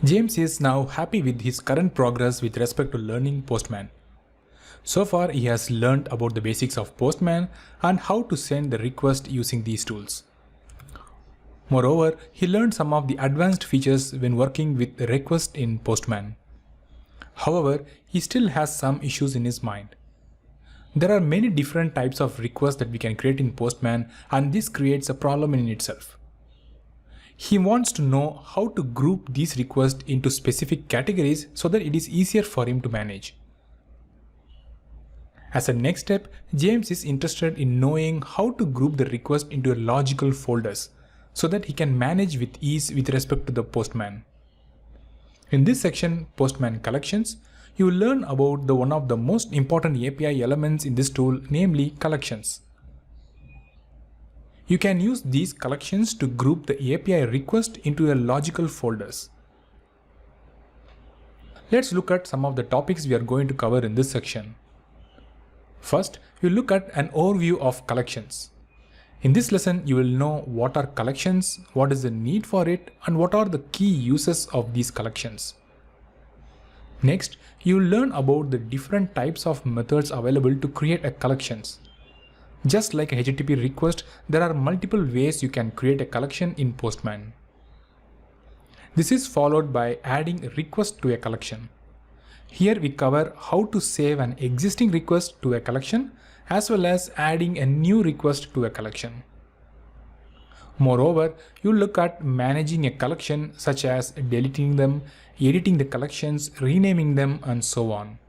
James is now happy with his current progress with respect to learning Postman. So far, he has learned about the basics of Postman and how to send the request using these tools. Moreover, he learned some of the advanced features when working with the request in Postman. However, he still has some issues in his mind. There are many different types of requests that we can create in Postman, and this creates a problem in itself. He wants to know how to group these requests into specific categories so that it is easier for him to manage. As a next step, James is interested in knowing how to group the request into logical folders so that he can manage with ease with respect to the Postman. In this section, Postman Collections, you will learn about one of the most important API elements in this tool, namely collections. You can use these collections to group the API request into logical folders. Let's look at some of the topics we are going to cover in this section. First, you look at an overview of collections. In this lesson, you will know what are collections, what is the need for it, and what are the key uses of these collections. Next, you will learn about the different types of methods available to create a collections. Just like a HTTP request, there are multiple ways you can create a collection in Postman. This is followed by adding a request to a collection. Here we cover how to save an existing request to a collection as well as adding a new request to a collection. Moreover, you look at managing a collection such as deleting them, editing the collections, renaming them, and so on.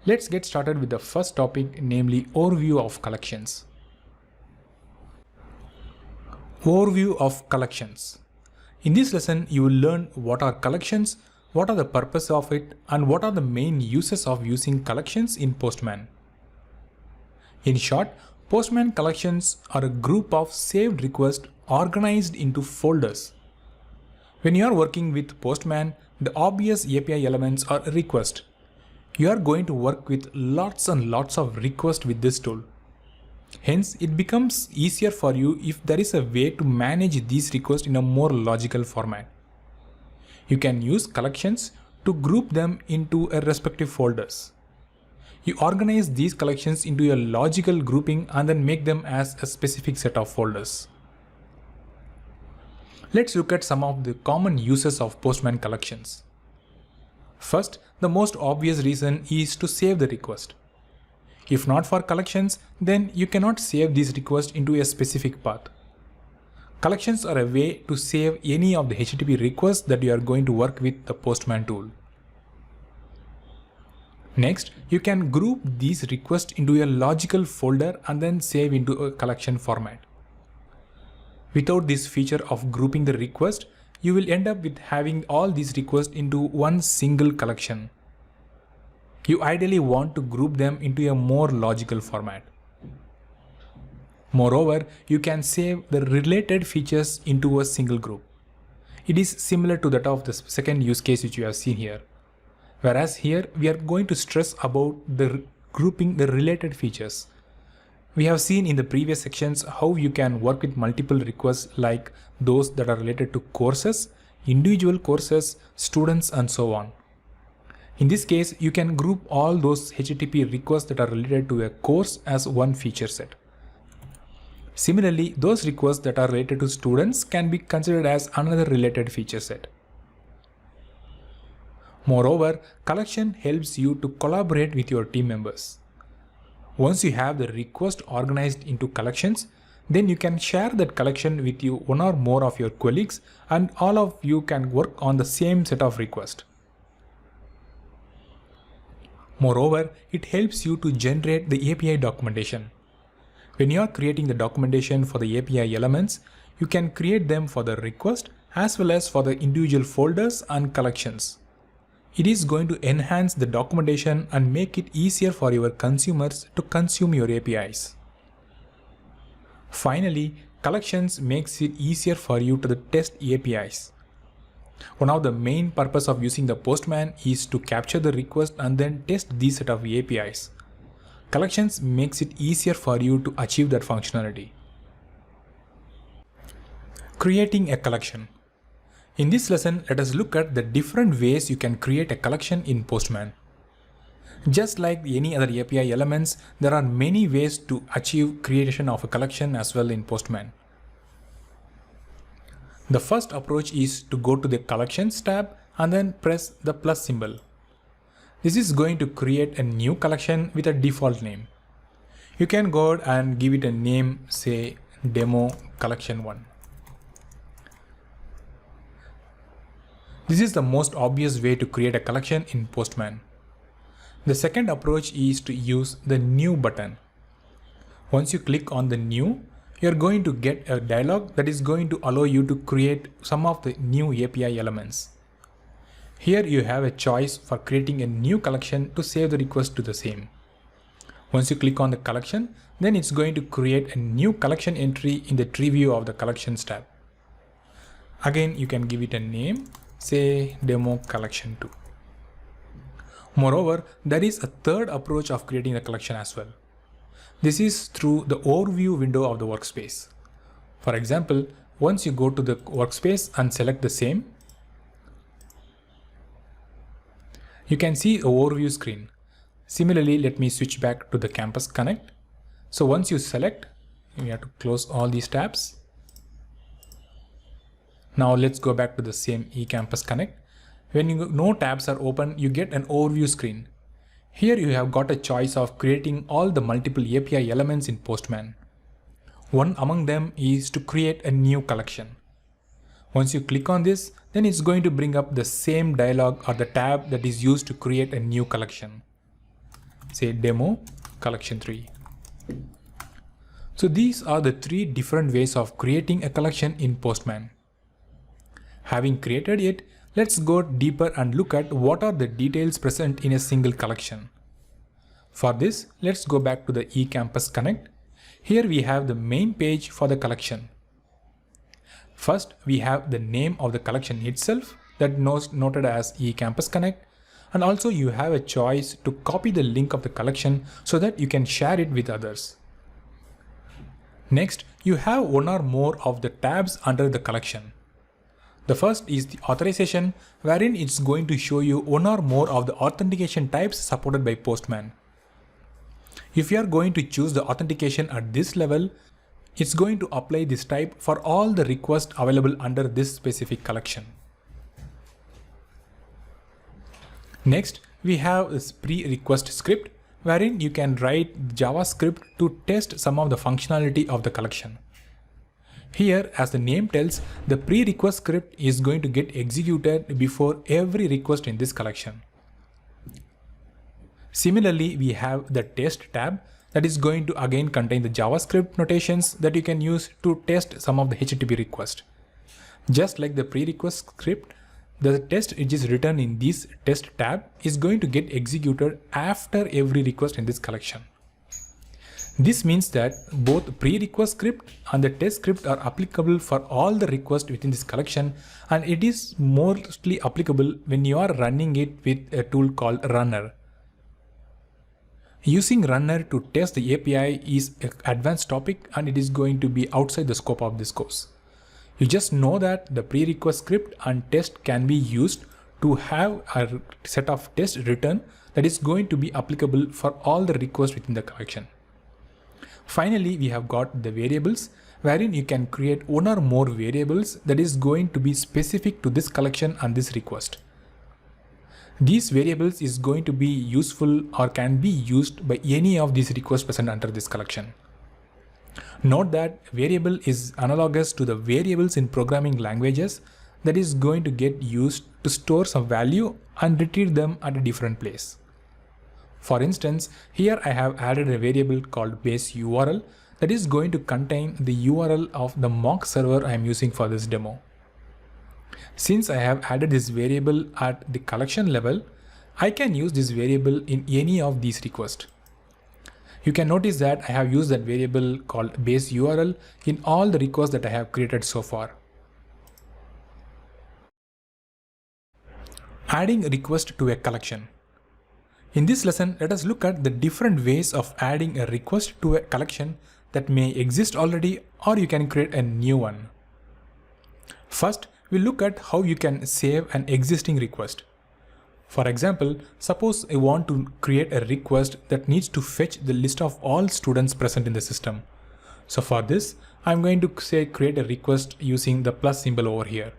Let's get started with the first topic, namely overview of collections. Overview of collections. In this lesson, you will learn what are collections, what are the purpose of it, and what are the main uses of using collections in Postman. In short, Postman collections are a group of saved requests organized into folders. When you are working with Postman, the obvious API elements are a request. You are going to work with lots and lots of requests with this tool. Hence, it becomes easier for you if there is a way to manage these requests in a more logical format. You can use collections to group them into a respective folders. You organize these collections into a logical grouping and then make them as a specific set of folders. Let's look at some of the common uses of Postman collections. First, the most obvious reason is to save the request. If not for collections, then you cannot save these requests into a specific path. Collections are a way to save any of the HTTP requests that you are going to work with the Postman tool. Next, you can group these requests into a logical folder and then save into a collection format. Without this feature of grouping the request, you will end up with having all these requests into one single collection. You ideally want to group them into a more logical format. Moreover, you can save the related features into a single group. It is similar to that of the second use case which you have seen here. Whereas here we are going to stress about the grouping the related features. We have seen in the previous sections how you can work with multiple requests like those that are related to courses, individual courses, students, and so on. In this case, you can group all those HTTP requests that are related to a course as one feature set. Similarly, those requests that are related to students can be considered as another related feature set. Moreover, collection helps you to collaborate with your team members. Once you have the request organized into collections, then you can share that collection with one or more of your colleagues and all of you can work on the same set of requests. Moreover, it helps you to generate the API documentation. When you are creating the documentation for the API elements, you can create them for the request as well as for the individual folders and collections. It is going to enhance the documentation and make it easier for your consumers to consume your APIs. Finally, collections makes it easier for you to test APIs. One of the main purpose of using the Postman is to capture the request and then test these set of APIs. Collections makes it easier for you to achieve that functionality. Creating a collection. In this lesson, let us look at the different ways you can create a collection in Postman. Just like any other API elements, there are many ways to achieve creation of a collection as well in Postman. The first approach is to go to the Collections tab and then press the plus symbol. This is going to create a new collection with a default name. You can go ahead and give it a name, say Demo Collection 1. This is the most obvious way to create a collection in Postman. The second approach is to use the New button. Once you click on the New, you are going to get a dialog that is going to allow you to create some of the new API elements. Here you have a choice for creating a new collection to save the request to the same. Once you click on the collection, then it's going to create a new collection entry in the tree view of the Collections tab. Again, you can give it a name, say Demo Collection 2. Moreover, there is a third approach of creating a collection as well. This is through the overview window of the workspace. For example, once you go to the workspace and select the same, you can see the overview screen. Similarly, let me switch back to the Campus Connect. So once you select, you have to close all these tabs. Now let's go back to the same eCampus Connect. When no tabs are open, you get an overview screen. Here you have got a choice of creating all the multiple API elements in Postman. One among them is to create a new collection. Once you click on this, then it's going to bring up the same dialog or the tab that is used to create a new collection. Say Demo Collection 3. So these are the three different ways of creating a collection in Postman. Having created it, let's go deeper and look at what are the details present in a single collection. For this, let's go back to the eCampus Connect. Here we have the main page for the collection. First, we have the name of the collection itself that is noted as eCampus Connect, and also you have a choice to copy the link of the collection so that you can share it with others. Next, you have one or more of the tabs under the collection. The first is the authorization, wherein it's going to show you one or more of the authentication types supported by Postman. If you are going to choose the authentication at this level, it's going to apply this type for all the requests available under this specific collection. Next, we have this pre-request script, wherein you can write JavaScript to test some of the functionality of the collection. Here, as the name tells, the pre-request script is going to get executed before every request in this collection. Similarly, we have the test tab that is going to again contain the JavaScript notations that you can use to test some of the HTTP requests. Just like the pre-request script, the test which is written in this test tab is going to get executed after every request in this collection. This means that both pre-request script and the test script are applicable for all the requests within this collection, and it is mostly applicable when you are running it with a tool called Runner. Using Runner to test the API is an advanced topic, and it is going to be outside the scope of this course. You just know that the pre-request script and test can be used to have a set of tests written that is going to be applicable for all the requests within the collection. Finally, we have got the variables, wherein you can create one or more variables that is going to be specific to this collection and this request. These variables is going to be useful or can be used by any of these requests present under this collection. Note that variable is analogous to the variables in programming languages that is going to get used to store some value and retrieve them at a different place. For instance, here I have added a variable called base URL that is going to contain the URL of the mock server I am using for this demo. Since I have added this variable at the collection level, I can use this variable in any of these requests. You can notice that I have used that variable called base URL in all the requests that I have created so far. Adding a request to a collection. In this lesson, let us look at the different ways of adding a request to a collection that may exist already, or you can create a new one. First, we'll look at how you can save an existing request. For example, suppose I want to create a request that needs to fetch the list of all students present in the system. So for this, I'm going to say create a request using the plus symbol over here.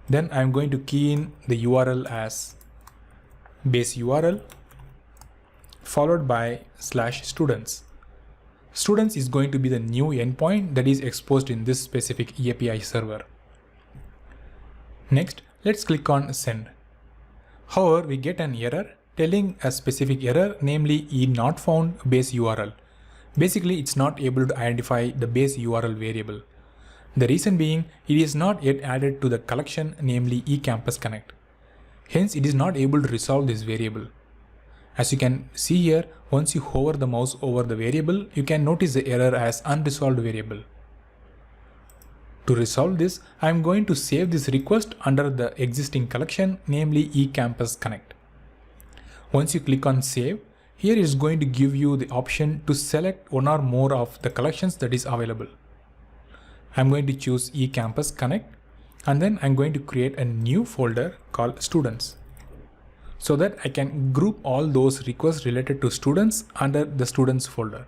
Then I'm going to key in the URL as base URL followed by /students. Students is going to be the new endpoint that is exposed in this specific API server. Next, let's click on send. However, we get an error telling a specific error, namely not found base URL. Basically, it's not able to identify the base URL variable. The reason being, it is not yet added to the collection, namely eCampus Connect. Hence, it is not able to resolve this variable. As you can see here, once you hover the mouse over the variable, you can notice the error as unresolved variable. To resolve this, I am going to save this request under the existing collection, namely eCampus Connect. Once you click on save, here it is going to give you the option to select one or more of the collections that is available. I'm going to choose eCampus Connect, and then I'm going to create a new folder called students, so that I can group all those requests related to students under the students folder.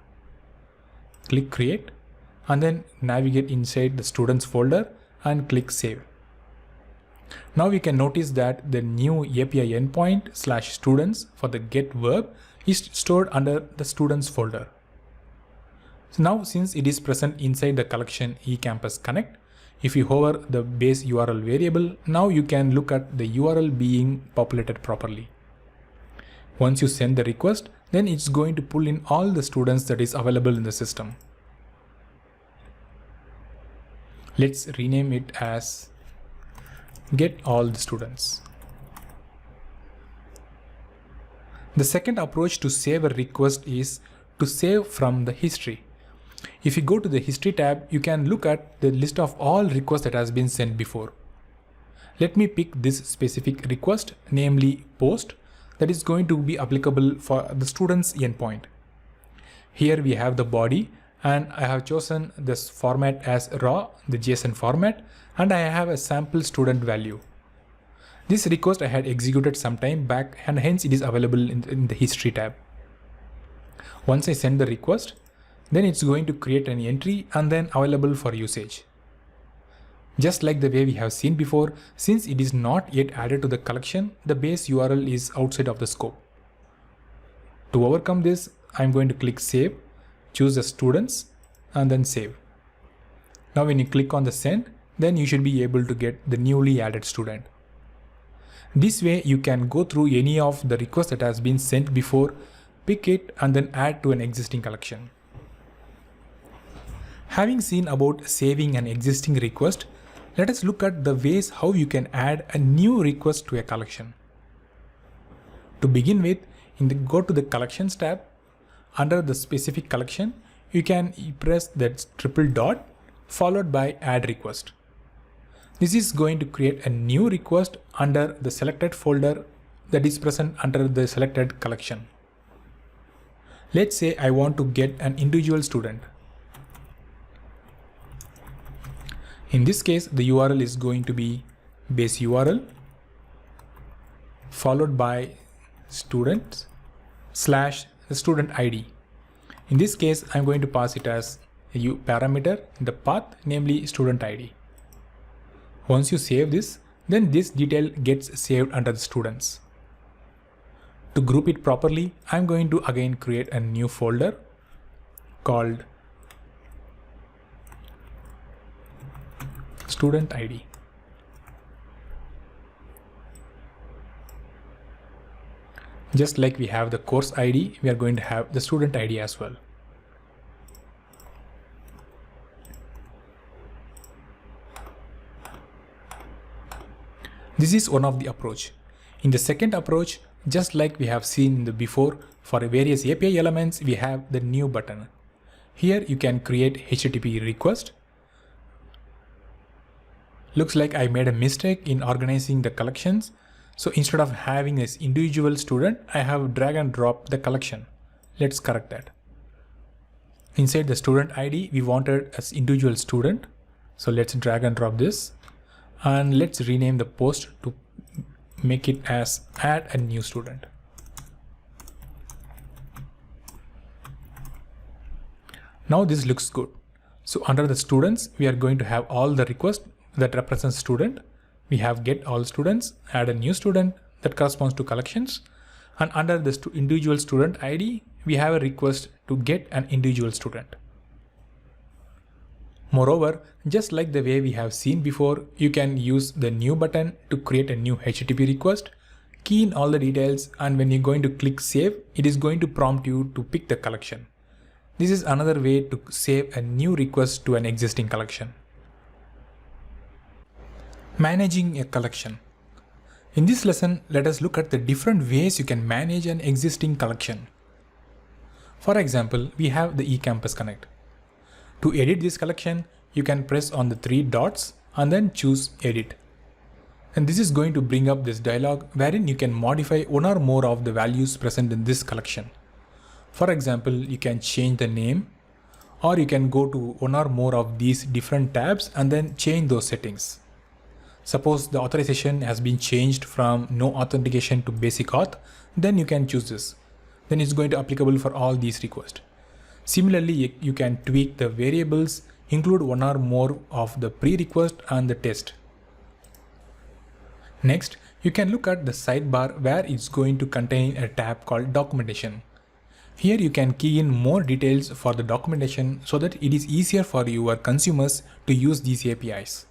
Click create, and then navigate inside the students folder and click save. Now we can notice that the new API endpoint /students for the get verb is stored under the students folder. So now, since it is present inside the collection eCampus Connect, if you hover the base URL variable, now you can look at the URL being populated properly. Once you send the request, then it's going to pull in all the students that is available in the system. Let's rename it as get all the students. The second approach to save a request is to save from the history. If you go to the history tab, you can look at the list of all requests that has been sent before. Let me pick this specific request, namely post, that is going to be applicable for the students endpoint. Here we have the body, and I have chosen this format as raw, the JSON format, and I have a sample student value. This request I had executed some time back, and hence it is available in the history tab. Once I send the request, then it's going to create an entry and then available for usage. Just like the way we have seen before, since it is not yet added to the collection, the base URL is outside of the scope. To overcome this, I'm going to click save, choose the students, and then save. Now when you click on the send, then you should be able to get the newly added student. This way you can go through any of the requests that has been sent before, pick it, and then add to an existing collection. Having seen about saving an existing request, let us look at the ways how you can add a new request to a collection. To begin with, go to the collections tab. Under the specific collection, you can press that triple dot followed by add request. This is going to create a new request under the selected folder that is present under the selected collection. Let's say I want to get an individual student. In this case, the URL is going to be base URL followed by students / the student ID. In this case, I'm going to pass it as a parameter in the path, namely student ID. Once you save this, then this detail gets saved under the students. To group it properly, I'm going to again create a new folder called student ID. Just like we have the course ID, we are going to have the student ID as well. This is one of the approach. In the second approach, just like we have seen in the before, for various API elements, we have the new button. Here you can create HTTP request. Looks like I made a mistake in organizing the collections. So instead of having this individual student, I have drag and drop the collection. Let's correct that. Inside the student ID, we wanted as individual student. So let's drag and drop this. and let's rename the post to make it as add a new student. Now this looks good. So under the students, we are going to have all the requests that represents student. We have get all students, add a new student that corresponds to collections. And under the individual student ID, we have a request to get an individual student. Moreover, just like the way we have seen before, you can use the new button to create a new HTTP request, key in all the details, and when you're going to click save, it is going to prompt you to pick the collection. This is another way to save a new request to an existing collection. Managing a collection. In this lesson, let us look at the different ways you can manage an existing collection. For example, we have the eCampus Connect. To edit this collection, you can press on the three dots and then choose Edit. And this is going to bring up this dialog wherein you can modify one or more of the values present in this collection. For example, you can change the name, or you can go to one or more of these different tabs and then change those settings. Suppose the authorization has been changed from no authentication to basic auth, then you can choose this. Then it's going to be applicable for all these requests. Similarly, you can tweak the variables, include one or more of the pre-request and the test. Next, you can look at the sidebar where it's going to contain a tab called documentation. Here you can key in more details for the documentation so that it is easier for your consumers to use these APIs.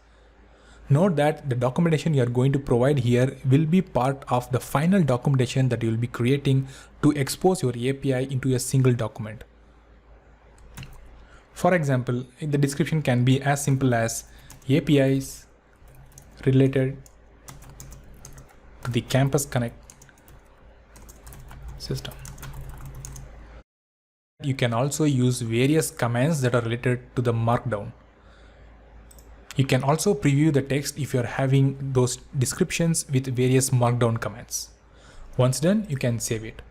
Note that the documentation you are going to provide here will be part of the final documentation that you will be creating to expose your API into a single document. For example, the description can be as simple as APIs related to the Campus Connect system. You can also use various commands that are related to the markdown. You can also preview the text if you are having those descriptions with various markdown commands. Once done, you can save it.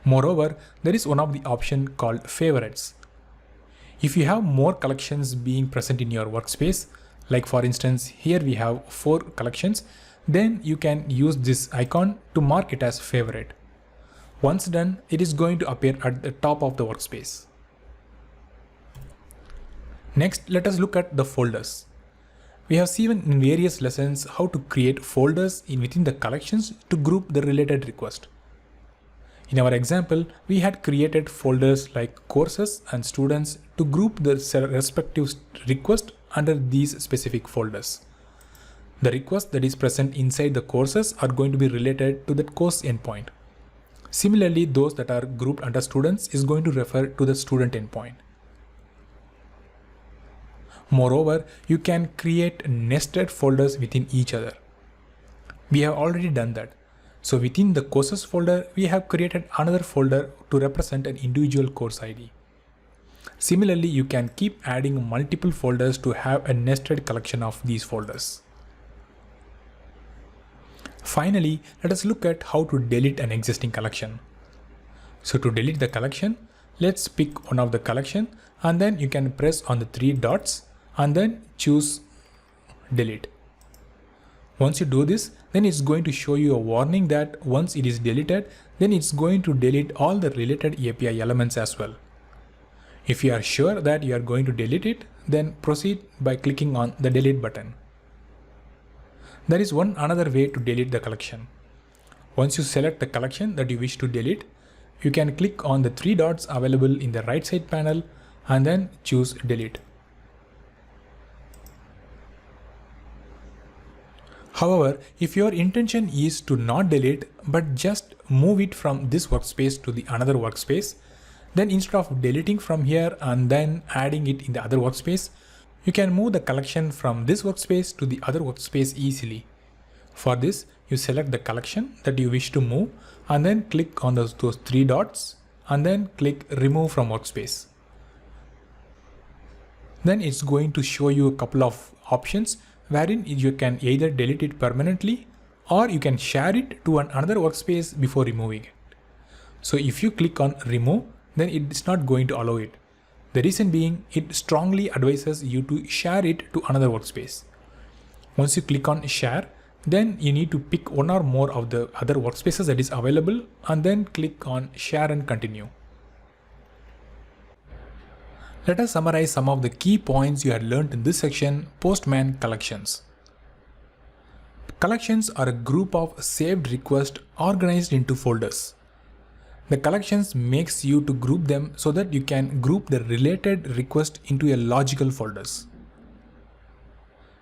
Moreover, there is one of the option called favorites. If you have more collections being present in your workspace, like for instance, here we have 4 collections, then you can use this icon to mark it as favorite. Once done, it is going to appear at the top of the workspace. Next, let us look at the folders. We have seen in various lessons how to create folders within the collections to group the related request. In our example, we had created folders like courses and students to group the respective request under these specific folders. The request that is present inside the courses are going to be related to that course endpoint. Similarly, those that are grouped under students is going to refer to the student endpoint. Moreover, you can create nested folders within each other. We have already done that. So within the courses folder, we have created another folder to represent an individual course ID. Similarly, you can keep adding multiple folders to have a nested collection of these folders. Finally, let us look at how to delete an existing collection. So to delete the collection, let's pick one of the collection and then you can press on the 3 dots and then choose delete. Once you do this, then it's going to show you a warning that once it is deleted, then it's going to delete all the related API elements as well. If you are sure that you are going to delete it, then proceed by clicking on the delete button. There is another way to delete the collection. Once you select the collection that you wish to delete, you can click on the 3 dots available in the right side panel and then choose delete. However, if your intention is to not delete but just move it from this workspace to the another workspace, then instead of deleting from here and then adding it in the other workspace, you can move the collection from this workspace to the other workspace easily. For this, you select the collection that you wish to move and then click on those 3 dots and then click remove from workspace. Then it's going to show you a couple of options wherein you can either delete it permanently or you can share it to another workspace before removing it. So if you click on remove, then it's not going to allow it. The reason being, it strongly advises you to share it to another workspace. Once you click on share, then you need to pick one or more of the other workspaces that is available and then click on share and continue. Let us summarize some of the key points you had learned in this section, Postman collections. Collections are a group of saved requests organized into folders. The collections makes you to group them so that you can group the related request into a logical folders.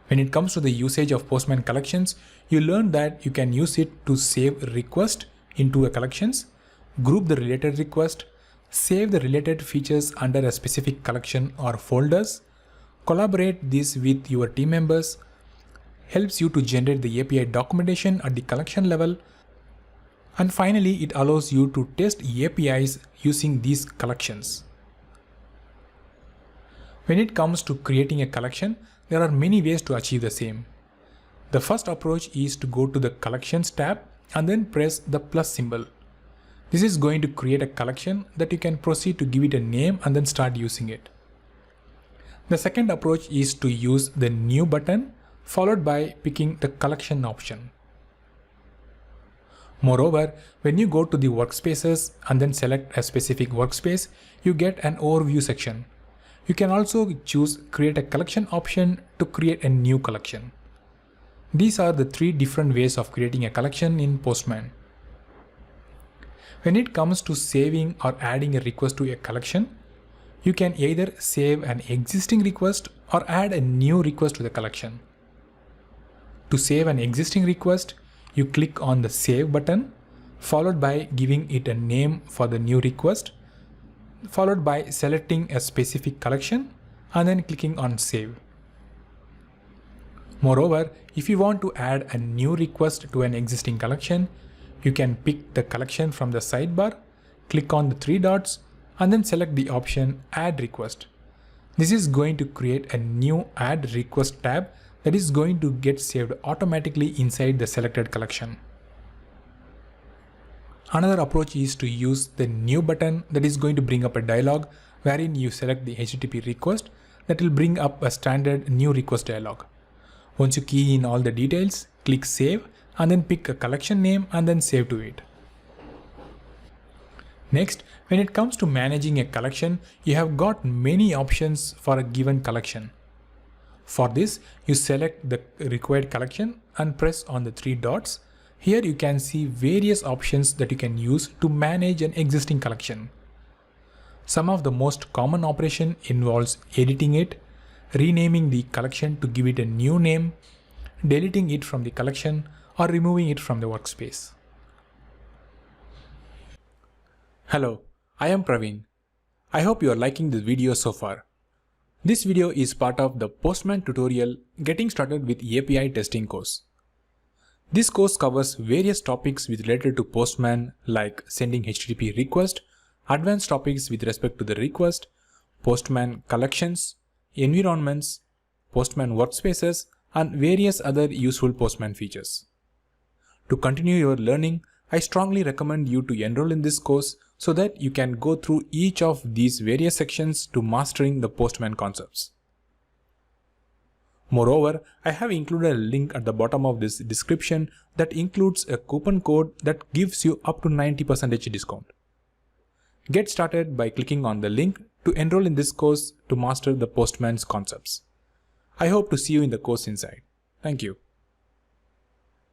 When it comes to the usage of Postman collections, you learn that you can use it to save request into a collections, group the related request, save the related features under a specific collection or folders, collaborate this with your team members, helps you to generate the API documentation at the collection level, and finally it allows you to test APIs using these collections. When it comes to creating a collection, there are many ways to achieve the same. The first approach is to go to the Collections tab and then press the plus symbol. This is going to create a collection that you can proceed to give it a name and then start using it. The second approach is to use the New button followed by picking the collection option. Moreover, when you go to the workspaces and then select a specific workspace, you get an overview section. You can also choose create a collection option to create a new collection. These are the three different ways of creating a collection in Postman. When it comes to saving or adding a request to a collection, you can either save an existing request or add a new request to the collection. To save an existing request, you click on the Save button, followed by giving it a name for the new request, followed by selecting a specific collection and then clicking on Save. Moreover, if you want to add a new request to an existing collection, you can pick the collection from the sidebar, click on the three dots, and then select the option Add Request. This is going to create a new Add Request tab that is going to get saved automatically inside the selected collection. Another approach is to use the New button that is going to bring up a dialog wherein you select the HTTP request that will bring up a standard new request dialog. Once you key in all the details, click Save and then pick a collection name and then save to it. Next, when it comes to managing a collection, you have got many options for a given collection. For this, you select the required collection and press on the three dots. Here you can see various options that you can use to manage an existing collection. Some of the most common operation involves editing it, renaming the collection to give it a new name, deleting it from the collection, or removing it from the workspace. Hello, I am Praveen. I hope you are liking this video so far. This video is part of the Postman tutorial Getting Started with API Testing course. This course covers various topics related to Postman like sending HTTP request, advanced topics with respect to the request, Postman collections, environments, Postman workspaces, and various other useful Postman features. To continue your learning, I strongly recommend you to enroll in this course so that you can go through each of these various sections to mastering the Postman concepts. Moreover, I have included a link at the bottom of this description that includes a coupon code that gives you up to 90% discount. Get started by clicking on the link to enroll in this course to master the Postman's concepts. I hope to see you in the course inside. Thank you.